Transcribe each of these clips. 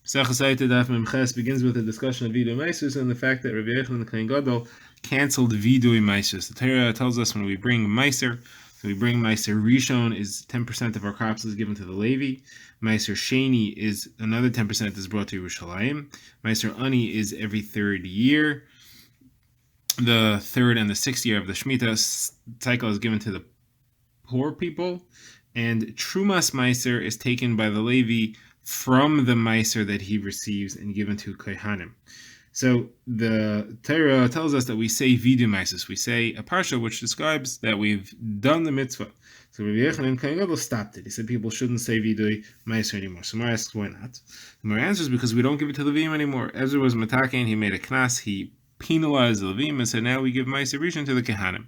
Sotah Daf Memches begins with a discussion of Vidui Maisus and the fact that Rabbi Yochanan the Kohen Gadol canceled Vidui Maisus. The Torah tells us when we bring Meiser, Meiser Rishon is 10% of our crops is given to the Levi. Meiser Sheni is another 10% is brought to Yerushalayim. Meiser Ani is every third year. The third and the sixth year of the Shemitah cycle is given to the poor people. And Trumas Meiser is taken by the Levi from the Meiser that he receives and given to Kohanim. So the Torah tells us that we say Vidu Meises. We say a parsha which describes that we've done the mitzvah. So Rabbi Yochanan Kohen Gadol stopped it. He said people shouldn't say Vidu Meiser anymore. So Mar asks why not. The Mar answers because we don't give it to Levim anymore. Ezra was Mataken, he made a knas, he penalized the Levim and said now we give Meiser Rishon to the Kohanim.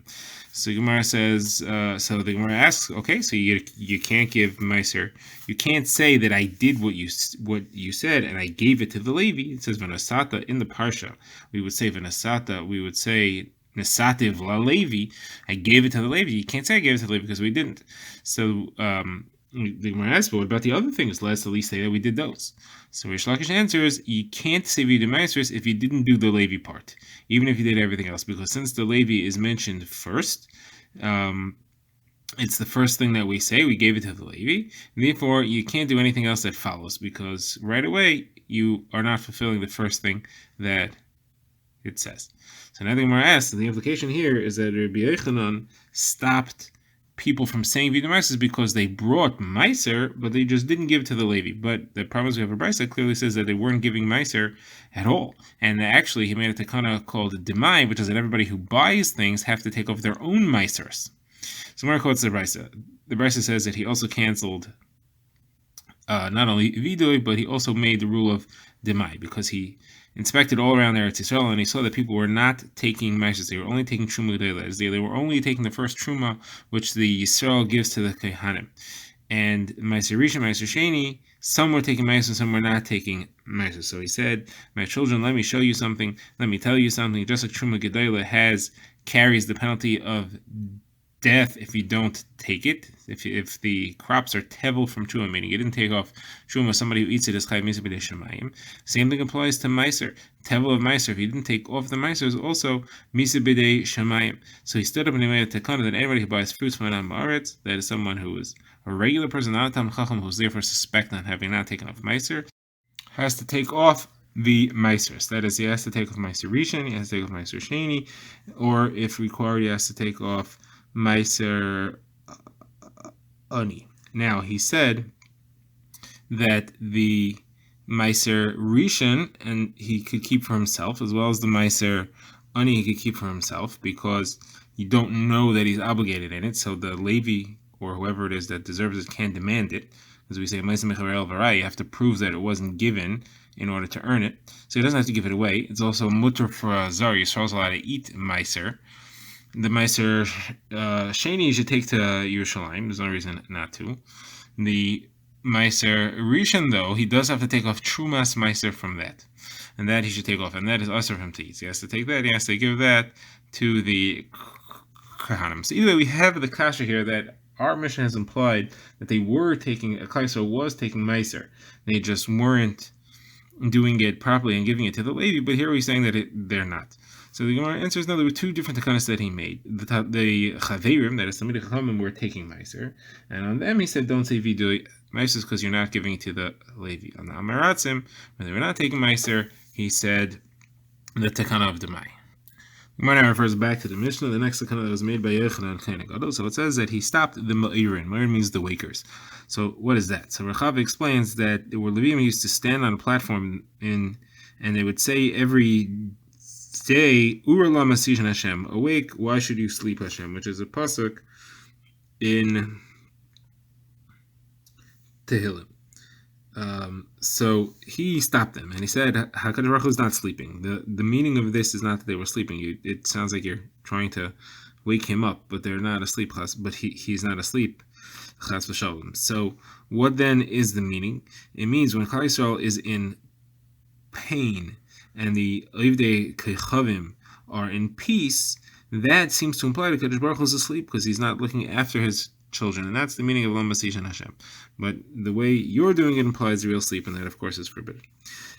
So Gemara says, so the Gemara asks, okay, so you can't give Meiser, you can't say that I did what you said and I gave it to the Levi. It says V'nasata in the parsha. We would say V'nasata. We would say Nasativ la Levi. I gave it to the Levi. You can't say I gave it to the Levi because we didn't. So the Gemara asks, but what about the other things? Let's at least say that we did those. So Rish Lakish answers, you can't say Vidu Meisers if you didn't do the Levi part, even if you did everything else, because since the Levi is mentioned first, it's the first thing that we say, we gave it to the Levi, and therefore you can't do anything else that follows, because right away you are not fulfilling the first thing that it says. So now the Gemara asks, the implication here is that Rabbi Yochanan stopped people from saying Vidu Meiser because they brought Meiser, but they just didn't give it to the Levi. But the problem is we have a brisa that clearly says that they weren't giving Meiser at all. And actually, he made a takana called Demai, which is that everybody who buys things have to take off their own Meisers. So Mar quotes the brisa. The brisa says that he also canceled not only Vidui, but he also made the rule of Demai, because he inspected all around Eretz Yisrael and he saw that people were not taking Meisers. They were only taking Truma Gedolah. They were only taking the first Truma, which the Yisrael gives to the Kohanim. And Meiser Rishon, Meiser Sheni, some were taking Meiser, some were not taking Meiser. So he said, my children, let me show you something. Let me tell you something. Just like Truma Gedolah carries the penalty of death if you don't take it. If the crops are tevel from truma, meaning you didn't take off truma, somebody who eats it is chayv misa b'dei shemayim. Same thing applies to meiser. Tevel of meiser, if you didn't take off the meiser, is also misa b'dei shemayim. So he stood up and he made a takana that anybody who buys fruits from an Haaretz, that is someone who is a regular person, not a tam chacham, who's therefore suspected on having not taken off meiser, has to take off the meisers. That is, he has to take off meiser rishon, he has to take off meiser sheni, or if required, he has to take off Meiser Ani. Now, he said that the Meiser Rishon, and he could keep for himself, as well as the Meiser Ani he could keep for himself, because you don't know that he's obligated in it, so the Levi, or whoever it is that deserves it, can demand it. As we say, Meiser Mecharel Varai, you have to prove that it wasn't given in order to earn it. So he doesn't have to give it away. It's also mutter for a Zar. Yisrael's allowed to eat Meiser. The Meiser Sheni you should take to Yerushalayim. There's no reason not to. The Meiser Rishon, though, he does have to take off Trumas Meiser from that. And that he should take off. And that is also for him to eat. So he has to take that. He has to give that to the Kohanim. So either way, we have the kasha here that our mission has implied that they were taking, a Kaiser was taking Meiser. They just weren't doing it properly and giving it to the Levi. But here he's saying that they're not. So the Gemara answers, no, there were two different takanas that he made. The Chaverim, that is somebody Chachamim, were taking Meiser, and on them he said, don't say Vidui Meiser because you're not giving it to the Levi. On the Amaratzim, when they were not taking Meiser, he said the takana of Demai. Gemara now refers back to the Mishnah, the next takana that was made by Yochanan Kohen Gadol. So it says that he stopped the Ma'irin. Ma'irin means the wakers. So what is that? So Rechav explains that there were Levim used to stand on a platform and they would say every day, Ur la masijin Hashem, awake, why should you sleep, Hashem, which is a pasuk in Tehillim. So he stopped them and he said, HaKadosh Baruch Hu is not sleeping. The meaning of this is not that they were sleeping. It sounds like you're trying to wake him up, but they're not asleep, but he's not asleep. So what then is the meaning? It means when Klal Yisrael is in pain and the Oivdei Kechavim are in peace, that seems to imply that Kadosh Baruch Hu is asleep because he's not looking after his children, and that's the meaning of Lo Masishan Hashem. But the way you're doing it implies real sleep, and that, of course, is forbidden.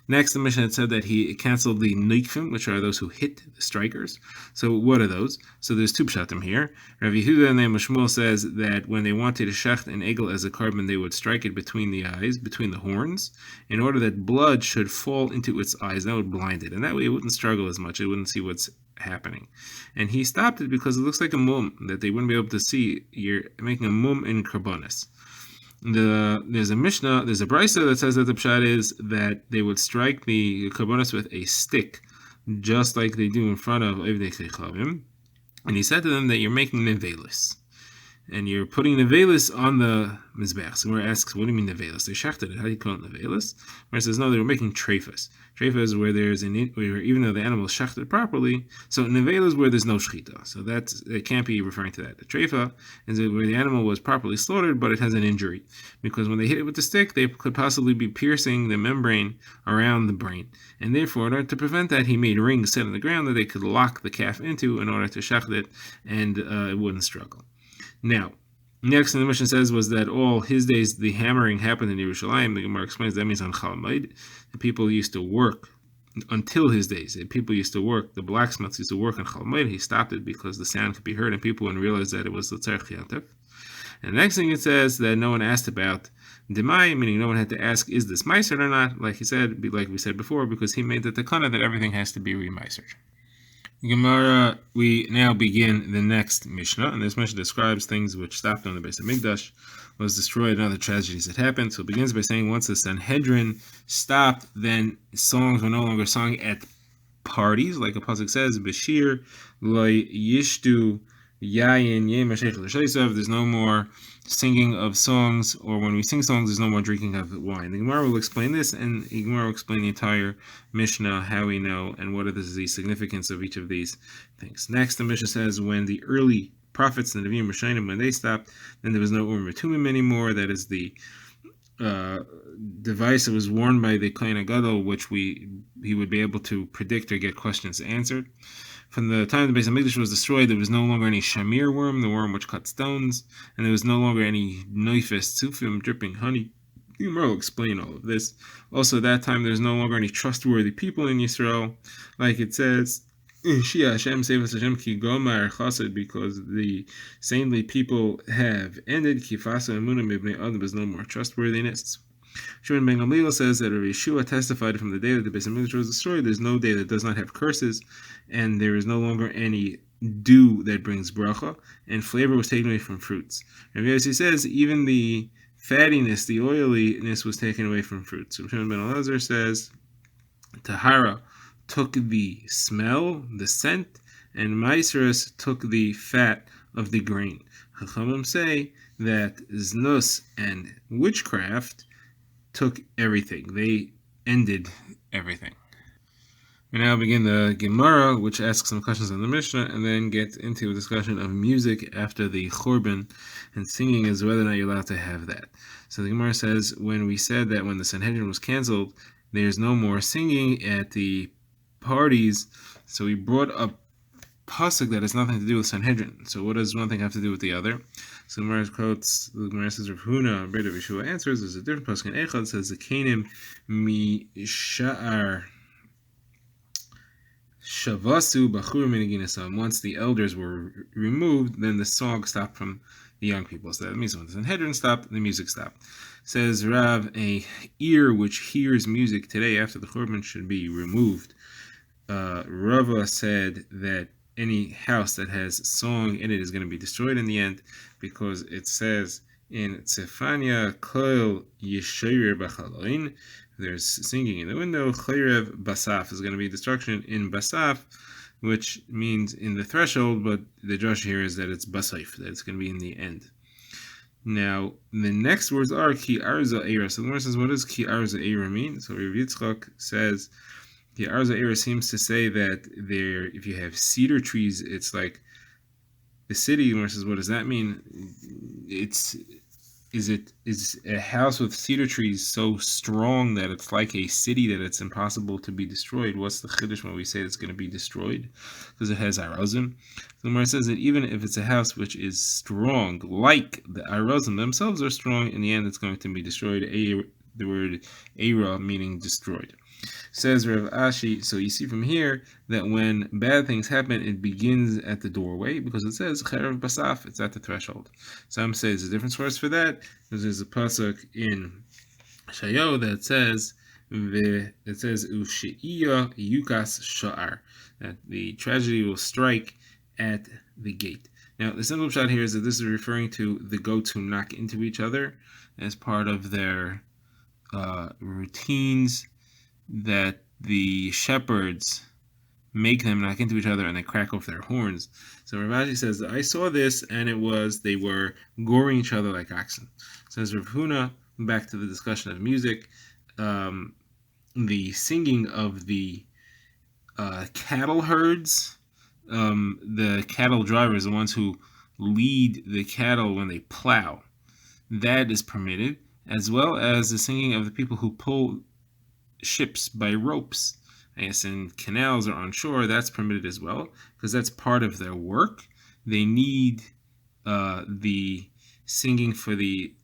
Next, the Mishnah had said that he canceled the nikfim, which are those who hit the strikers. So what are those? So there's two pshatim here. Rav Yehuda and Shmuel says that when they wanted to shecht an egel as a carbon, they would strike it between the eyes, between the horns, in order that blood should fall into its eyes. That would blind it, and that way it wouldn't struggle as much. It wouldn't see what's happening. And he stopped it because it looks like a mum that they wouldn't be able to see. You're making a mum in karbonis. There's a Mishnah, there's a brisa that says that the pshat is that they would strike the karbonis with a stick, just like they do in front of Evdei Chechavim. And he said to them that you're making nevelis, and you're putting nevelis on the mizbech. So where asks, what do you mean nevelis? They shechted it. How do you call it nevelis? Where it says no, they were making treifas. Treifas is where there's where even though the animal is shechted properly, so nevelis is where there's no shechita. So it can't be referring to that. The treifa is where the animal was properly slaughtered, but it has an injury, because when they hit it with the stick, they could possibly be piercing the membrane around the brain, and therefore, in order to prevent that, he made rings set on the ground that they could lock the calf into in order to shecht it, and it wouldn't struggle. Now, next in the Mishnah says was that all his days the hammering happened in Yerushalayim. The Gemara explains that means on Chol Hamoed. The people used to work until his days. The people used to work. The blacksmiths used to work on Chol Hamoed. He stopped it because the sound could be heard and people wouldn't realize that it was the Tzarech Yantef. And the next thing it says that no one asked about Demai, meaning no one had to ask, is this Meiser or not? Like we said before, because he made the takana that everything has to be re-Meiser. Gemara, we now begin the next Mishnah, and this Mishnah describes things which stopped on the Beis Hamikdash, was destroyed, and other tragedies that happened. So it begins by saying once the Sanhedrin stopped, then songs were no longer sung at parties, like a pasuk says, Bashir, Loi Yishtu, Yayin, Yemashech L'Shaisav. There's no more singing of songs, or when we sing songs, there's no more drinking of wine. The Gemara will explain this, and the Gemara will explain the entire Mishnah, how we know, and what is the significance of each of these things. Next, the Mishnah says when the early prophets and the Nevi'im Rishonim, when they stopped, then there was no Urim Tumim anymore. That is the device that was worn by the Kohen Gadol, which he would be able to predict or get questions answered. From the time the Beis Hamikdash was destroyed, there was no longer any shamir worm, the worm which cut stones, and there was no longer any noifes tzufim, dripping honey. The Gemara will explain all of this. Also, at that time, there's no longer any trustworthy people in Yisrael, like it says, Shia Hashem Sevas Hashem Ki Gomar Chassid, because the saintly people have ended. Kifasa Emunah Mibnei Adam, there's no more trustworthiness. Shimon ben Gamliel says that Rav Yeshua testified from the day that the Beis Hamikdash was destroyed, there's no day that does not have curses, and there is no longer any dew that brings bracha, and flavor was taken away from fruits. Rav Yossi says even the fattiness, the oiliness was taken away from fruits. So Shimon ben Elazar says Tahara took the smell, the scent, and Maisrus took the fat of the grain. Chachamim say that znus and witchcraft took everything. They ended everything. We now begin the Gemara, which asks some questions on the Mishnah, and then get into a discussion of music after the Churban, and singing is whether or not you're allowed to have that. So the Gemara says, when we said that when the Sanhedrin was canceled, there's no more singing at the parties, so we brought up pasuk that has nothing to do with Sanhedrin. So what does one thing have to do with the other? So the Gemara quotes, the Gemara says, Rav Huna, Rav Yeshua answers, there's a different pasuk in Echad, says, the Kanim mi sha'ar shavasu bachur miniginasam. Once the elders were removed, then the song stopped from the young people. So that means when the Sanhedrin stopped, the music stopped. Says Rav, a ear which hears music today after the Churban should be removed. Rava said that any house that has song in it is going to be destroyed in the end, because it says in Tzefania, Koil Yeshayir B'chaloin, there's singing in the window. Chayrev Basaf is going to be destruction in Basaf, which means in the threshold, but the drush here is that it's Basif, that it's going to be in the end. Now, the next words are Ki Arza Eira. So the Gemara says, what does Ki Arza Eira mean? So Rav Yitzchak says, Ki Arza Eira seems to say that if you have cedar trees, it's like the city. The Gemara says, what does that mean? It's is a house with cedar trees so strong that it's like a city that it's impossible to be destroyed? What's the chiddush when we say it's going to be destroyed? Because it has arozim. The Gemara says that even if it's a house which is strong, like the arozim themselves are strong, in the end it's going to be destroyed. The word era meaning destroyed. Says Rav Ashi, so you see from here that when bad things happen, it begins at the doorway because it says Cherev Basaf, it's at the threshold. Some say there's a different source for that because there's a pasuk in Shayo that says Ushiya Yukas Sha'ar, that the tragedy will strike at the gate. Now, the simple shot here is that this is referring to the goats who knock into each other as part of their routines that the shepherds make them knock into each other and they crack off their horns. So Rav Ashi says, I saw this and they were goring each other like oxen. Says Rav Huna, back to the discussion of music, the singing of the cattle herds, the cattle drivers, the ones who lead the cattle when they plow, that is permitted, as well as the singing of the people who pull ships by ropes. I guess in canals or on shore, that's permitted as well, because that's part of their work. They need the singing for the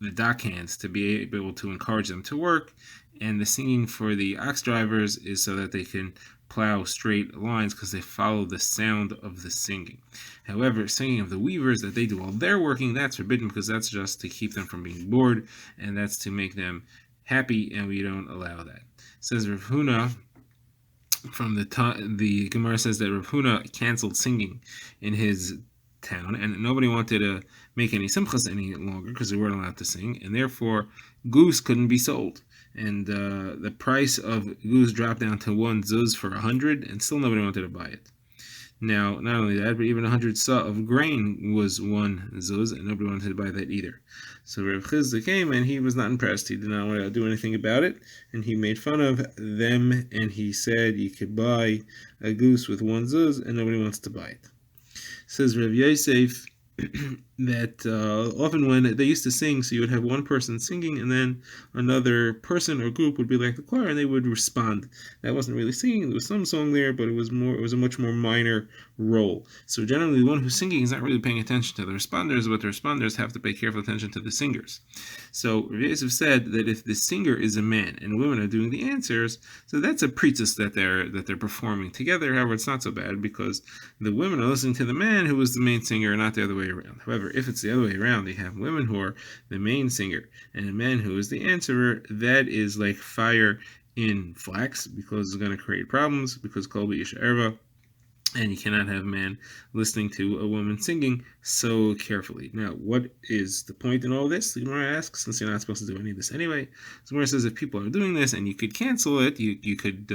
dockhands to be able to encourage them to work, and the singing for the ox drivers is so that they can plow straight lines because they follow the sound of the singing. However, singing of the weavers, that they do all their working, that's forbidden because that's just to keep them from being bored, and that's to make them happy, and we don't allow that. Says Rav Huna, from the Gemara says that Rav Huna canceled singing in his town, and nobody wanted to make any simchas any longer because they weren't allowed to sing, and therefore goose couldn't be sold. And the price of goose dropped down to 1 zuz for 100, and still nobody wanted to buy it. Now, not only that, but even 100 sa of grain was 1 zuz, and nobody wanted to buy that either. So Rav Chizda came, and he was not impressed. He did not want to do anything about it, and he made fun of them, and he said you could buy a goose with 1 zuz, and nobody wants to buy it. Says Rav Yosef that often when they used to sing, so you would have one person singing and then another person or group would be like the choir and they would respond. That wasn't really singing, there was some song there, but it was a much more minor role. So generally the one who's singing is not really paying attention to the responders, but the responders have to pay careful attention to the singers. So Rav Yosef said that if the singer is a man and women are doing the answers, so that's a pretense that they're performing together. However, it's not so bad because the women are listening to the man who is the main singer, not the other way around. However, if it's the other way around, they have women who are the main singer and a man who is the answerer, that is like fire in flax because it's going to create problems because kol b'isha erva, and you cannot have a man listening to a woman singing so carefully. Now, what is the point in all this? The Gemara asks, since you're not supposed to do any of this anyway. The Gemara says if people are doing this and you could cancel it, you could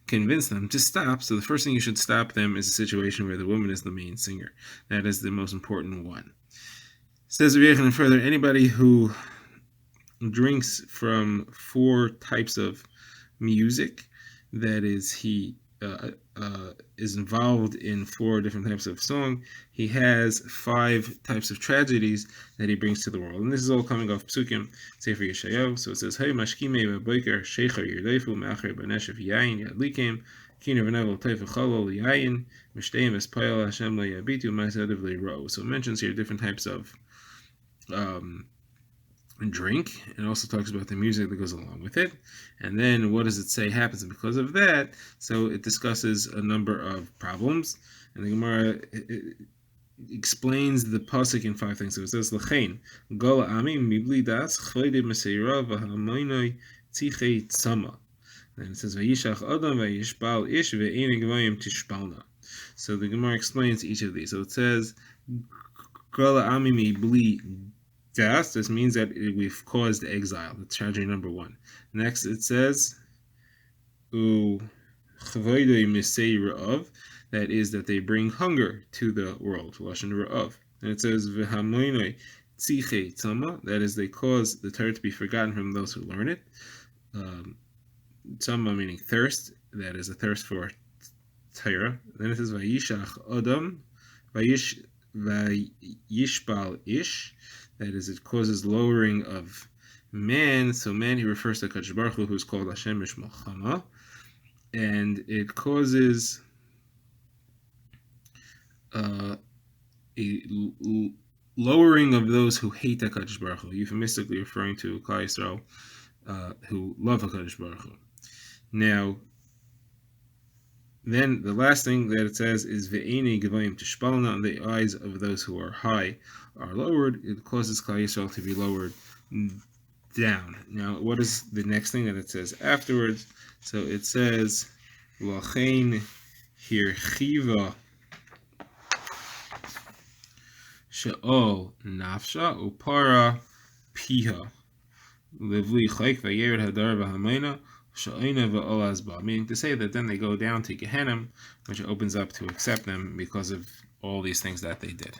convince them to stop. So the first thing you should stop them is a situation where the woman is the main singer. That is the most important one. Says Rabbi Yochanan further, anybody who drinks from 4 types of music, that is, he is involved in 4 different types of song, he has 5 types of tragedies that he brings to the world. And this is all coming off Psukim, Sefer Yeshayahu. So it says, Hey mashkimei v'boiker shecher yirleifu me'acher b'neshev yayin yadlikim kiner v'nevel teifu chalol yayin mishteim espayel Hashem le'yabitu ma'asedav le'ro. So it mentions here different types of drink, and also talks about the music that goes along with it. And then what does it say happens because of that? So it discusses a number of problems, and the Gemara explains the pasuk in 5 things. So it says l'chein gola ami mibli das chayde meseira v'hamoinoi tzichay tzama. Then it says vayishach adam vayishbal ish ve'ene gvayim tishbalna. So the Gemara explains each of these. So it says gola ami mibli das. This means that we've caused exile. That's tragedy number 1. Next, it says, that is that they bring hunger to the world. And it says, that is they cause the Torah to be forgotten from those who learn it. Tzama meaning thirst. That is a thirst for Torah. Then it says, Vayishach Adam. Vayish vayishbal ish, that is, it causes lowering of man. So man, he refers to Kadosh Baruch Hu, who's called Hashem Mishmalchama, and it causes a lowering of those who hate HaKadosh Baruch Hu, euphemistically referring to Klal Yisrael who love HaKadosh Baruch Hu. Now, then the last thing that it says is Ve'eni Gevayim Tishpalna, on the eyes of those who are high are lowered. It causes Klal Yisrael to be lowered down. Now, what is the next thing that it says afterwards? So it says Lachein Hirchiva She'ol Nafsha Upara Piha Livli Chayk Vayered Hadar V'Hamayna Sha'ina V'Olazba, meaning to say that then they go down to Gehenna, which opens up to accept them because of all these things that they did.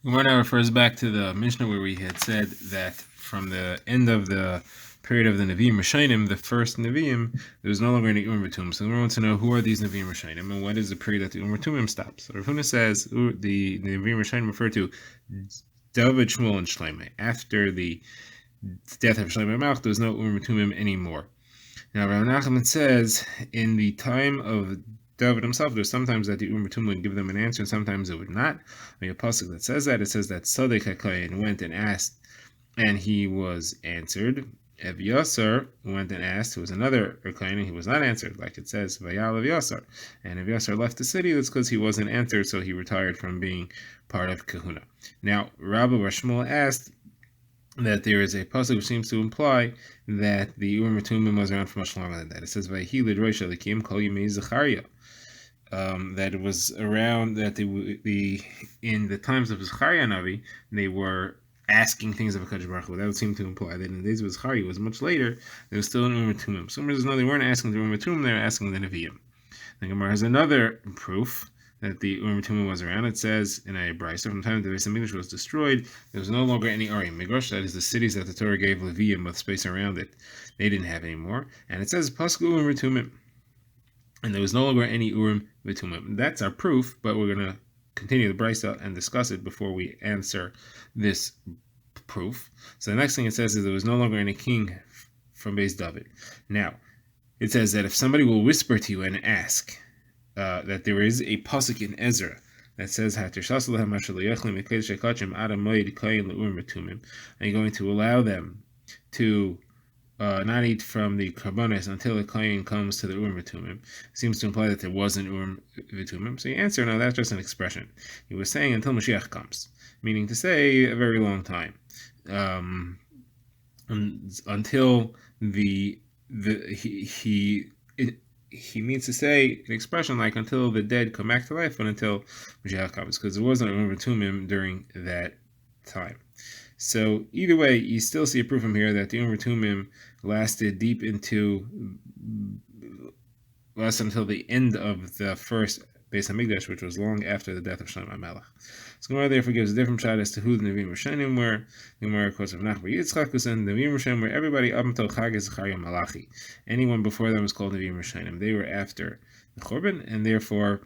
Gemara now refers back to the Mishnah where we had said that from the end of the period of the Nevi'im Rishonim, the first Nevi'im, there was no longer any Urim V'Tumim. So we want to know who are these Nevi'im Rishonim and when is the period that the Urim V'Tumim stops. So Rav Huna says the Nevi'im Rishonim refer to David, Shmuel, and Shlomo. After the death of Shlomo Melech, there was no Urim V'Tumim anymore. Now, Rav Nachman says in the time of David himself, there's sometimes that the Urim V'Tumim would give them an answer, and sometimes it would not. The pasuk that says that, it says that Sotah Daf went and asked, and he was answered. Evyasar went and asked, who was another Kohen, and he was not answered, like it says, Vayal Evyasar. And Evyasar left the city, that's because he wasn't answered, so he retired from being part of Kahuna. Now, Rabbi Shmuel asked that there is a pasuk which seems to imply that the Urim V'Tumim was around for much longer than that. It says, Vayhi L'Rosh Elikim Kol Yemei Zechariah. That it was around that in the times of Zechariah Navi, they were asking things of HaKadosh Baruch Hu. That would seem to imply that in the days of Zechariah, it was much later, there was still an Urim V'Tumim. Some reasons, no, they weren't asking the Urim V'Tumim, they were asking the Nevi'im. The Gemara has another proof that the Urim V'Tumim was around. It says in a brayso, from the time the Beis Hamikdash was destroyed, there was no longer any Ari Midrash, that is the cities that the Torah gave Levium with space around it. They didn't have anymore. And it says Pasuk Urim V'Tumim. And there was no longer any Urim V'Tumim. That's our proof, but we're going to continue the brayso and discuss it before we answer this proof. So the next thing it says is there was no longer any king from Beis David. Now, it says that if somebody will whisper to you and ask that there is a pasuk in Ezra that says, are you going to allow them to not eat from the karbanos until the kohen comes to the Urim V'Tumim? Seems to imply that there was an Urim V'Tumim. So you answer, no, that's just an expression. He was saying until Mashiach comes, meaning to say a very long time, until he means to say an expression like until the dead come back to life, but until Mashiach comes, because there wasn't an Urim V'Tumim during that time. So either way, you still see a proof from here that the Urim V'Tumim lasted until the end of the first Beis Hamikdash, which was long after the death of Shlomo Melech. So Gemara therefore gives a different shot as to who the Nevi'im Rishonim were. The Gemara quotes of Nachbar Yitzchak, who said the Nevi'im Rishonim were everybody up until Chag Zechariah Malachi. Anyone before them was called Nevi'im Rishonim. They were after the Churban, and therefore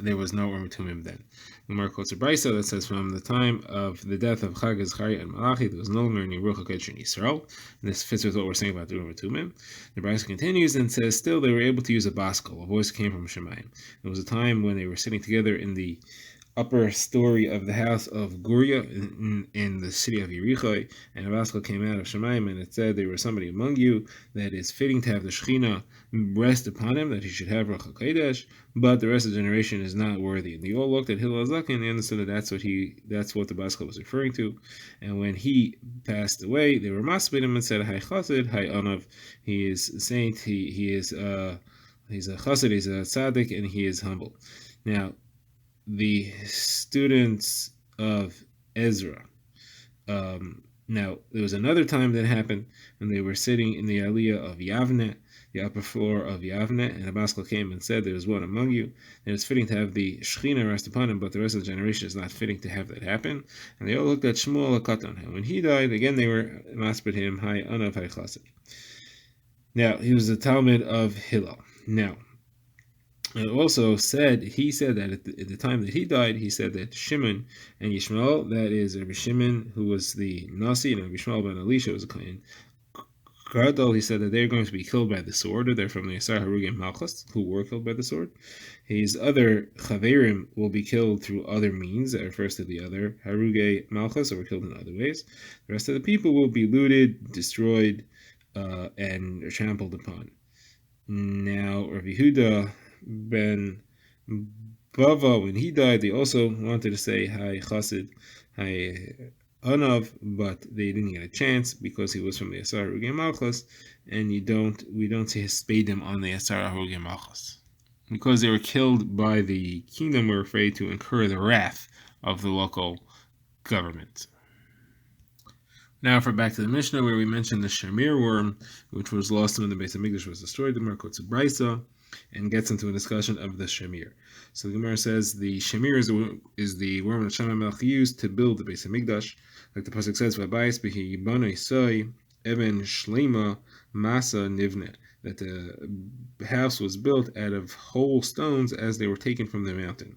there was no Urim V'Tumim then. The Gemara quotes a brayso that says from the time of the death of Chag Zechariah and Malachi, there was no longer any Ruach HaKodesh in Yisrael. And this fits with what we're saying about the Urim V'Tumim. The brayso continues and says, still they were able to use a baskel. A voice came from Shemayim. There was a time when they were sitting together in the upper story of the house of Guria in the city of Yericho, and a baskel came out of Shemayim, and it said there was somebody among you that is fitting to have the Shekhinah rest upon him, that he should have Ruach HaKodesh, but the rest of the generation is not worthy. And they all looked at Hillel HaZaken and they understood that that's what the baskel was referring to. And when he passed away, they were maspid him and said, Hai Chassid, Hai Anav. He is a saint, he's a Chassid, he's a tzaddik, and he is humble. Now, the students of Ezra. Now, there was another time that happened, and they were sitting in the aliyah of Yavne, the upper floor of Yavne, and the baskel came and said, there is one among you, and it's fitting to have the Shekhinah rest upon him, but the rest of the generation is not fitting to have that happen. And they all looked at Shmuel HaKatan, and when he died, again they were maspid him, Hai Anav, Hai Chassid. Now, he was the Talmud of Hillel. Now, And also he said that at the time that he died, he said that Shimon and Yishmael, that is Rabbi Shimon, who was the Nasi, and Rabbi Shmuel ben Elisha was a Kohen Gadol, he said that they're going to be killed by the sword, or they're from the Yisar Harugim Malchus, who were killed by the sword. His other Chaverim will be killed through other means, that refers to the other Haruge Malchus, or were killed in other ways. The rest of the people will be looted, destroyed, and trampled upon. Now, Rabbi Huda ben Bava, when he died, they also wanted to say Hi Chassid, Hi Anav, but they didn't get a chance because he was from the Asar Hurugim Malchus, and we don't see his spadim on the Asar Hurugim Malchus. Because they were killed by the kingdom, we're afraid to incur the wrath of the local government. Now, for back to the Mishnah, where we mentioned the Shamir worm, which was lost when the Beis Hamikdash was destroyed. The Gemara quotes a brisa and gets into a discussion of the Shamir. So the Gemara says the Shamir is the worm that Shlomo Melech used to build the Beis Hamikdash, like the pasuk says, "V'bayis b'hi yibana isai even shlema masa nivne," that the house was built out of whole stones as they were taken from the mountain.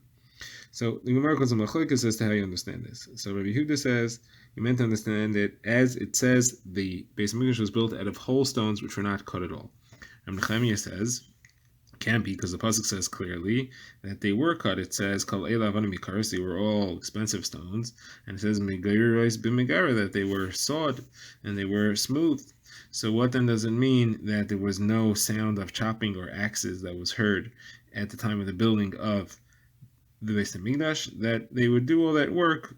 So the Gemara quotes a machlokes as to how you understand this. So Rabbi Huda says you meant to understand it as it says the Beis Hamikdash was built out of whole stones which were not cut at all. And Nehemiah says can't be because the pasuk says clearly that they were cut. It says kol eila avanim bikaros, they were all expensive stones, and it says megaros b'megara, that they were sawed and they were smooth. So what then does it mean that there was no sound of chopping or axes that was heard at the time of the building of the Beis Hamikdash? That they would do all that work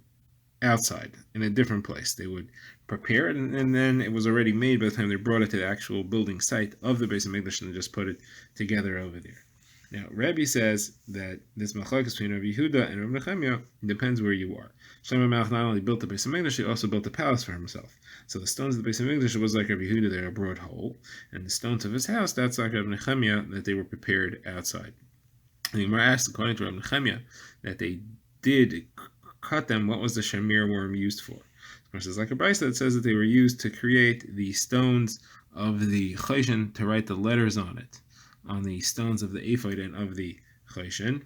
outside in a different place. They would prepare it, and then it was already made by the time they brought it to the actual building site of the Beis Hamikdash and just put it together over there. Now, Rabbi says that this machlokes between Rabbi Yehuda and Rabbi Nehemiah depends where you are. Shlomo Melech not only built the Beis Hamikdash, he also built a palace for himself. So the stones of the Beis Hamikdash was like Rabbi Yehuda, they're a broad hole, and the stones of his house, that's like Rabbi Nehemiah, that they were prepared outside. And the Gemara asked, according to Rabbi Nehemiah, that they did cut them. What was the shamir worm used for? Of course, like a brisa that says that they were used to create the stones of the choshen, to write the letters on it, on the stones of the ephod and of the choshen.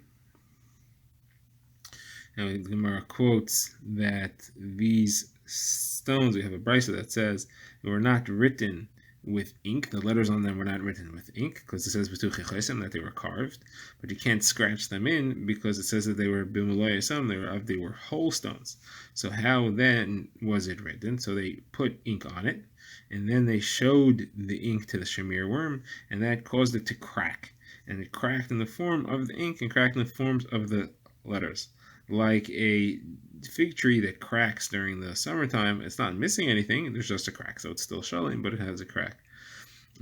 And the Gemara quotes that these stones, we have a brisa that says they were not written with ink. The letters on them were not written with ink because it says that they were carved, but you can't scratch them in because it says that they were bimulayasam, they were whole stones. So how then was it written? So they put ink on it, and then they showed the ink to the shamir worm, and that caused it to crack, and it cracked in the form of the ink and cracked in the forms of the letters. Like a fig tree that cracks during the summertime, it's not missing anything, there's just a crack, so it's still showing, but it has a crack.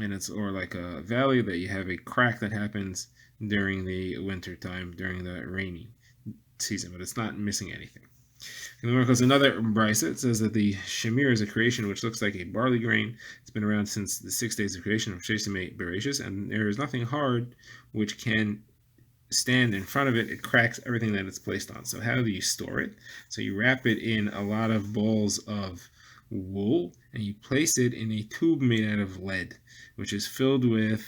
And it's, or like a valley that you have a crack that happens during the winter time, during the rainy season, but it's not missing anything. And then goes another brisa. It says that the shamir is a creation which looks like a barley grain. It's been around since the 6 days of creation of Shesime Bereshis, and there is nothing hard which can stand in front of it. It cracks everything that it's placed on. So how do you store it? So you wrap it in a lot of balls of wool, and you place it in a tube made out of lead, which is filled with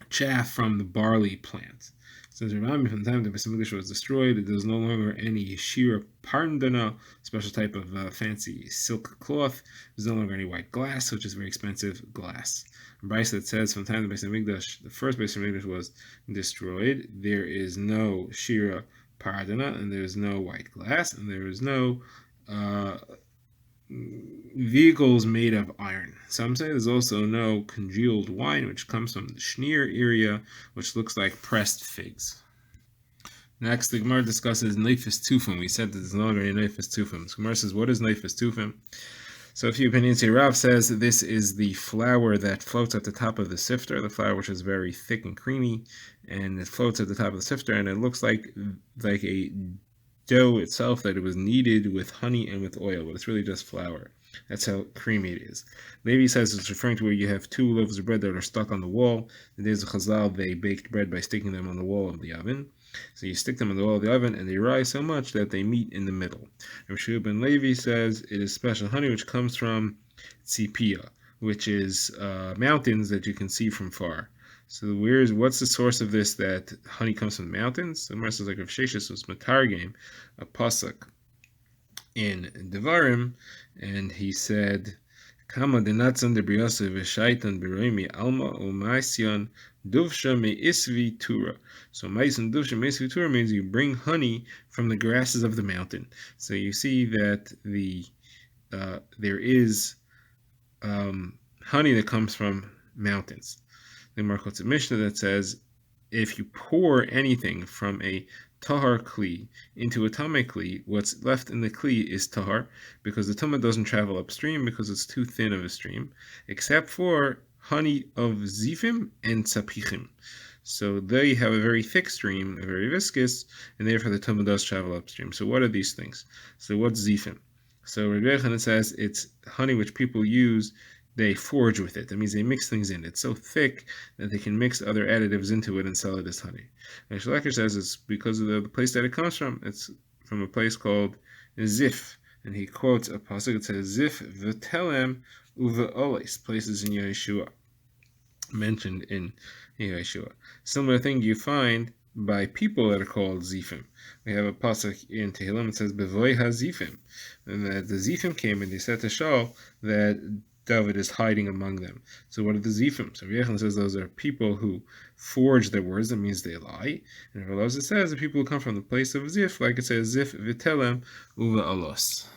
chaff from the barley plant. Since Rambam, from the time the Beis Hamikdash was destroyed, there's no longer any shira parndana, special type of fancy silk cloth. There's no longer any white glass, which is very expensive glass. Brisa that says from the time the Beis Hamikdash, the first Beis Hamikdash was destroyed, there is no shira parndana, and there is no white glass, and there is no vehicles made of iron. Some say there's also no congealed wine, which comes from the Schneer area, which looks like pressed figs. Next, the Gemara discusses Neifis Tufim. We said that there's no longer any Neifis Tufim. The Gemara says, what is Neifis Tufim? So a few opinions here. Rav says this is the flour that floats at the top of the sifter, the flour which is very thick and creamy, and it floats at the top of the sifter, and it looks like a dough itself that it was kneaded with honey and with oil, but it's really just flour. That's how creamy it is. Levi says it's referring to where you have two loaves of bread that are stuck on the wall. In the days of Chazal, they baked bread by sticking them on the wall of the oven. So you stick them on the wall of the oven, and they rise so much that they meet in the middle. Rav ben Levi says it is special honey which comes from Tzipia, which is mountains that you can see from far. So what's the source of this that honey comes from the mountains? The Gemara says like Rav Sheshes was matargim, a pasuk in Devarim, and he said, "Kama denatzan debriyasu v'shaitan beroimi alma u'maisyon duvsha me'isvi tura." So maison duvsha me'isvi tura means you bring honey from the grasses of the mountain. So you see that there is honey that comes from mountains. The Gemara quotes a Mishnah that says, if you pour anything from a tahar kli into a tameh kli, what's left in the kli is tahar, because the tumah doesn't travel upstream because it's too thin of a stream, except for honey of zifim and tzapichim. So they have a very thick stream, very viscous, and therefore the tumah does travel upstream. So what are these things? So what's zifim? So Rabbi Yochanan says it's honey which people use. They forage with it. That means they mix things in. It's so thick that they can mix other additives into it and sell it as honey. And Shalakar says it's because of the place that it comes from. It's from a place called Zif. And he quotes a pasuk that says, Zif v'telem uve'oles, places in Yeshua, mentioned in Yeshua. Similar thing you find by people that are called Zifim. We have a pasuk in Tehillim that says, Bevoy ha-Zifim. And that the Zifim came and they said to Shaul that David is hiding among them. So what are the Zifim? So Yechon says those are people who forge their words. That means they lie. And Rav Elazar says the people who come from the place of Zif, like it says, Zif v'telem uva alos.